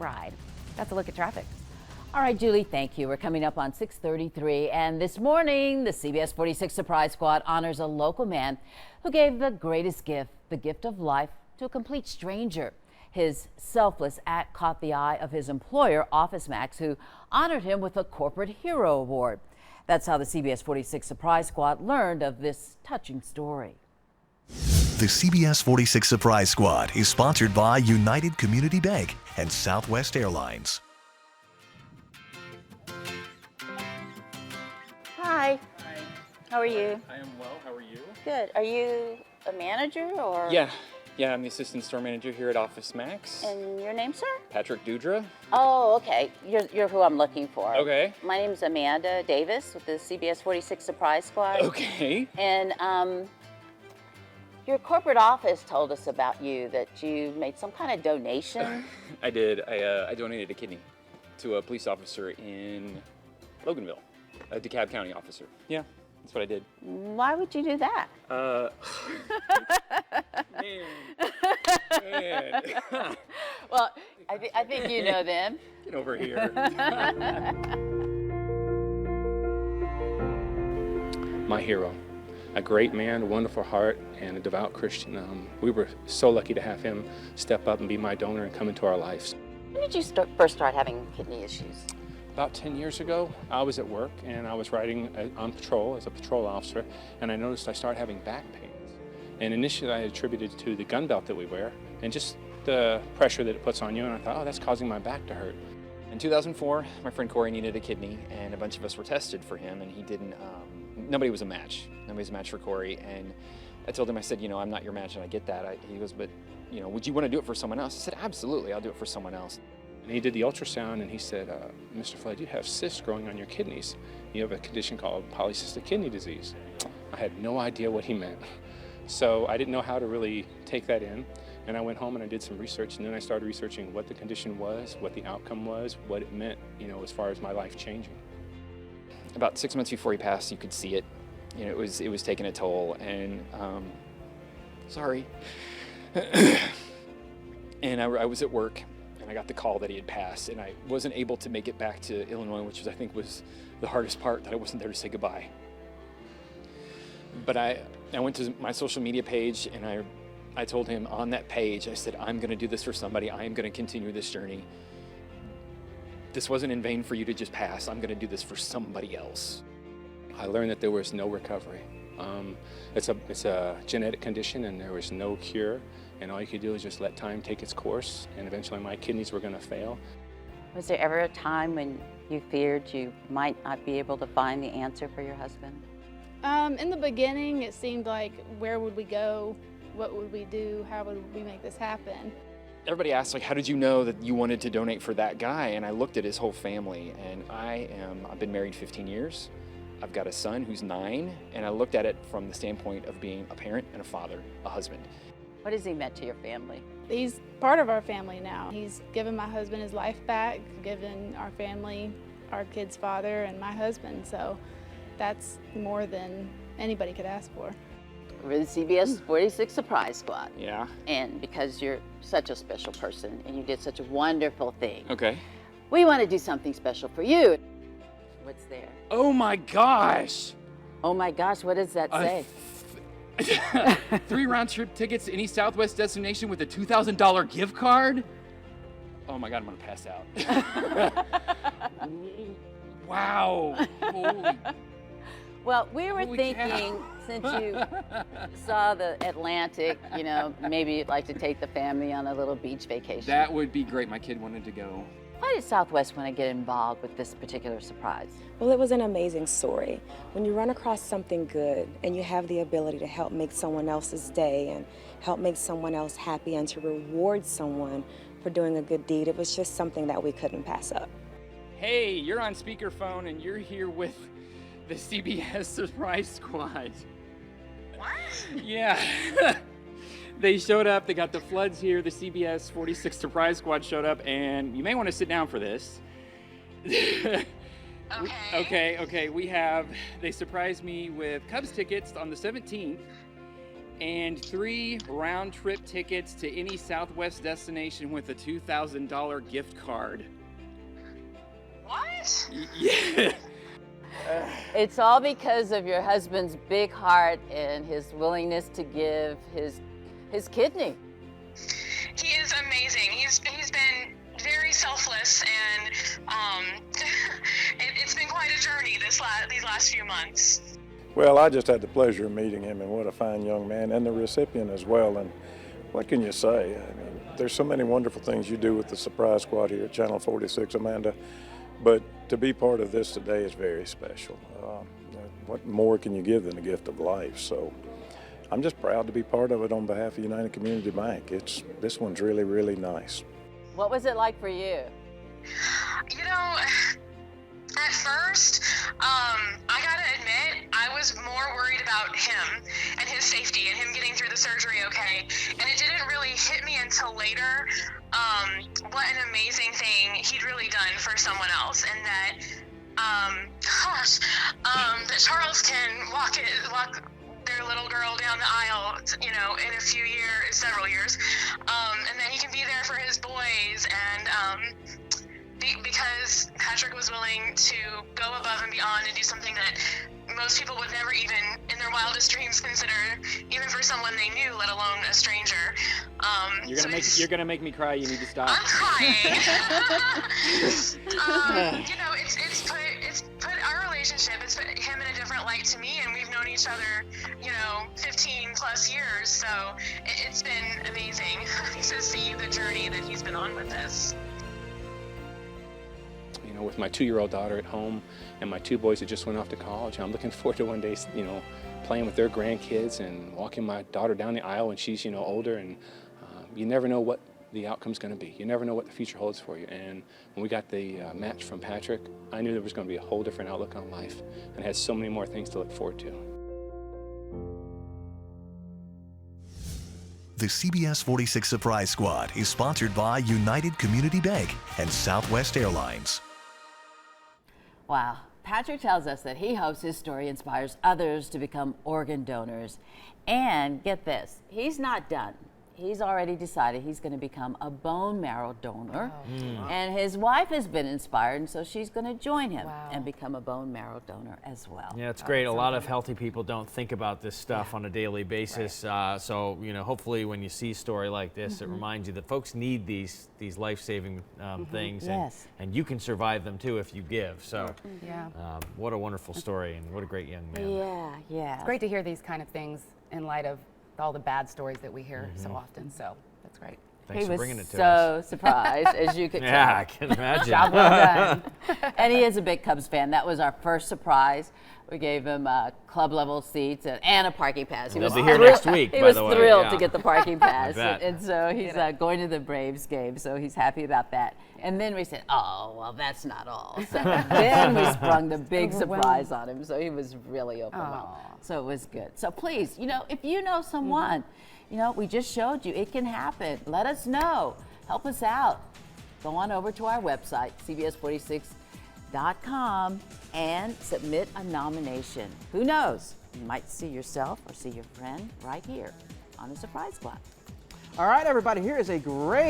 ride. That's a look at traffic. All right, Julie, thank you. We're coming up on 6:33, and this morning, the CBS 46 Surprise Squad honors a local man who gave the greatest gift, the gift of life, to a complete stranger. His selfless act caught the eye of his employer, OfficeMax, who honored him with a Corporate Hero Award. That's how the CBS 46 Surprise Squad learned of this touching story. The CBS 46 Surprise Squad is sponsored by United Community Bank and Southwest Airlines. Hi. Hi. How are you? I am well. How are you? Good. Are you a manager or? Yeah, I'm the assistant store manager here at OfficeMax. And your name, sir? Patrick Dudra. Oh, okay. You're who I'm looking for. Okay. My name is Amanda Davis with the CBS 46 Surprise Squad. Okay. And your corporate office told us about you, that you made some kind of donation. I did. I donated a kidney to a police officer in Loganville, a DeKalb County officer. Yeah, that's what I did. Why would you do that? Man. Well, I think you know them. Get over here. My hero. A great man, a wonderful heart, and a devout Christian. We were so lucky to have him step up and be my donor and come into our lives. When did you first start having kidney issues? About 10 years ago, I was at work and I was riding on patrol as a patrol officer, and I noticed I started having back pains. And initially I attributed it to the gun belt that we wear and just the pressure that it puts on you, and I thought, oh, that's causing my back to hurt. In 2004, my friend Corey needed a kidney, and a bunch of us were tested for him, and he didn't, nobody was a match. Nobody was a match for Corey, and I told him, I said, I'm not your match, and I get that. He goes, but, would you want to do it for someone else? I said, absolutely, I'll do it for someone else. And he did the ultrasound, and he said, Mr. Flood, you have cysts growing on your kidneys. You have a condition called polycystic kidney disease. I had no idea what he meant. So I didn't know how to really take that in. And I went home and I did some research, and then I started researching what the condition was, what the outcome was, what it meant, as far as my life changing. About 6 months before he passed, you could see it. It was taking a toll, and sorry. And I was at work, and I got the call that he had passed, and I wasn't able to make it back to Illinois, which I think was the hardest part, that I wasn't there to say goodbye. But I went to my social media page, and I told him on that page, I said, I'm going to do this for somebody. I am going to continue this journey. This wasn't in vain for you to just pass. I'm going to do this for somebody else. I learned that there was no recovery. It's a genetic condition, and there was no cure. And all you could do is just let time take its course. And eventually my kidneys were going to fail. Was there ever a time when you feared you might not be able to find the answer for your husband? In the beginning, it seemed like, where would we go? What would we do? How would we make this happen? Everybody asks, how did you know that you wanted to donate for that guy? And I looked at his whole family, and I've been married 15 years. I've got a son who's 9, and I looked at it from the standpoint of being a parent and a father, a husband. What has he meant to your family? He's part of our family now. He's given my husband his life back, given our family, our kid's father, and my husband. So that's more than anybody could ask for. We're the CBS 46 Surprise Squad. Yeah. And because you're such a special person and you did such a wonderful thing, Okay. we want to do something special for you. What's there? Oh my gosh! Oh my gosh, what does that say? 3 round-trip tickets to any Southwest destination with a $2,000 gift card? Oh my God, I'm gonna pass out. Wow! Holy. Well, we were Holy thinking, cow. since you saw the Atlantic, maybe you'd like to take the family on a little beach vacation. That would be great. My kid wanted to go. Why did Southwest want to get involved with this particular surprise? Well, it was an amazing story. When you run across something good and you have the ability to help make someone else's day and help make someone else happy and to reward someone for doing a good deed, it was just something that we couldn't pass up. Hey, you're on speakerphone and you're here with the CBS Surprise Squad. What? Yeah. They showed up, they got the Floods here, the CBS 46 Surprise Squad showed up, and you may want to sit down for this. Okay. They surprised me with Cubs tickets on the 17th, and 3 round-trip tickets to any Southwest destination with a $2,000 gift card. What? Yeah. It's all because of your husband's big heart and his willingness to give his kidney. He is amazing. He's been very selfless, and it's been quite a journey these last few months. Well, I just had the pleasure of meeting him, and what a fine young man, and the recipient as well. And what can you say? I mean, there's so many wonderful things you do with the Surprise Squad here at Channel 46, Amanda. But to be part of this today is very special. What more can you give than the gift of life? So I'm just proud to be part of it on behalf of United Community Bank. This one's really, really nice. What was it like for you? You know, at first, I gotta admit, I was more worried about him and his safety and him getting through the surgery okay. And it didn't really hit me until later what an amazing thing he'd really done for someone else, and that, that Charles can walk their little girl down the aisle, you know, in a few years, several years, and that he can be there for his boys, and because Patrick was willing to go above and beyond and do something that most people would never even in their wildest dreams consider, even for someone they knew, let alone a stranger. You're gonna make me cry. You need to stop. I'm crying. You know, it's put our relationship, it's put him in a different light to me, and we've known each other, you know, 15 plus years. So it's been amazing to see the journey that he's been on with this. You know, with my 2-year-old daughter at home and my 2 boys that just went off to college, I'm looking forward to one day, you know, playing with their grandkids and walking my daughter down the aisle when she's, you know, older. And you never know what the outcome's going to be. You never know what the future holds for you. And when we got the match from Patrick, I knew there was going to be a whole different outlook on life, and had so many more things to look forward to. The CBS 46 Surprise Squad is sponsored by United Community Bank and Southwest Airlines. Wow. Patrick tells us that he hopes his story inspires others to become organ donors. And get this, he's not done. He's already decided he's going to become a bone marrow donor. And his wife has been inspired, and so she's going to join him and become a bone marrow donor as well. Yeah, it's great. A lot of healthy people don't think about this stuff on a daily basis. So, you know, hopefully when you see a story like this, it reminds you that folks need these life-saving things, and you can survive them too if you give. So, what a wonderful story, and what a great young man. It's great to hear these kind of things in light of all the bad stories that we hear so often. So that's great. Thanks for bringing it to So us. surprised, as you could tell. Yeah, I can imagine. Job well done. And he is a big Cubs fan. That was our first surprise. We gave him club level seats and a parking pass. They'll be here next week, He by was the way. thrilled Yeah. to get the parking pass. bet. And so he's going to the Braves game, so he's happy about that. And then we said, oh, well, that's not all. So then we sprung the big surprise on him, so he was really overwhelmed. So it was good. So please, you know, if you know someone, you know, we just showed you, it can happen. Let us know. Help us out. Go on over to our website, CBS46.com, and submit a nomination. Who knows? You might see yourself or see your friend right here on the Surprise Squad. All right, everybody, here is a great